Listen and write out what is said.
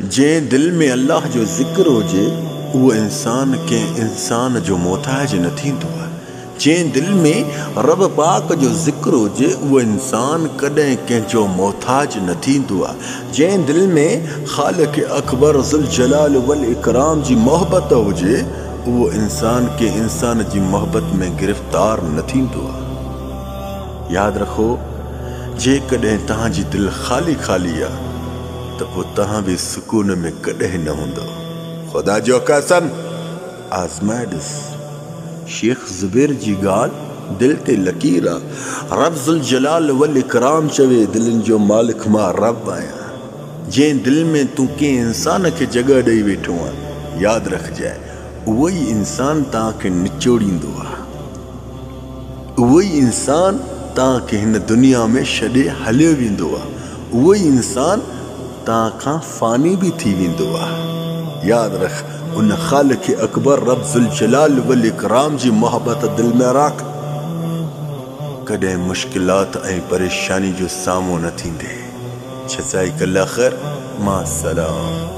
जे दिल में अल्लाह जो जिक्र हुजे वो इंसान के इंसान जो मोहताज न थींदो आहे। जे दिल में रब पाक जो जिक्र हुजे वो इंसान कदें कंहिंजो मोहताज न थींदो आहे। जे दिल में खालिक अकबर ज़ुल जलाल वल इकराम जी मोहब्बत हुजे वो इंसान के इंसान जी मोहब्बत में गिरफ्तार न थींदो आहे। याद रखो, जे कदें तहां जी दिल खाली खाली आहे तो वो तहां भी सुकून में कदें न हूंदो। खुदा जो कसम आज़माए ॾिस। शेख ज़ुबैर जी गाल दिल ते लकीर आहे। रब ज़ुल जलाल वल इकराम चवे दिलनि जो मालिक मां रब आहियां। जे दिल में तू के इंसान के जगह ॾेई वेठो आहे, याद रखजाए उहो ई इंसान तव्हांखे निचोड़ींदो आहे। उहो ई इंसान तव्हांखे हिन दुनिया में छॾे हलियो वेंदो आहे। उहो ई इंसान तव्हां खां फ़ानी भी थी वेंदो आहे। याद रख, उन खालिक अकबर रब ज़ुल जलाल वल इकराम जी मोहब्बत दिल में रख। कदें मुश्किलात ऐं परेशानी जो सामो न थींदे। जज़ाकल्लाह ख़ैर। मां सलाम।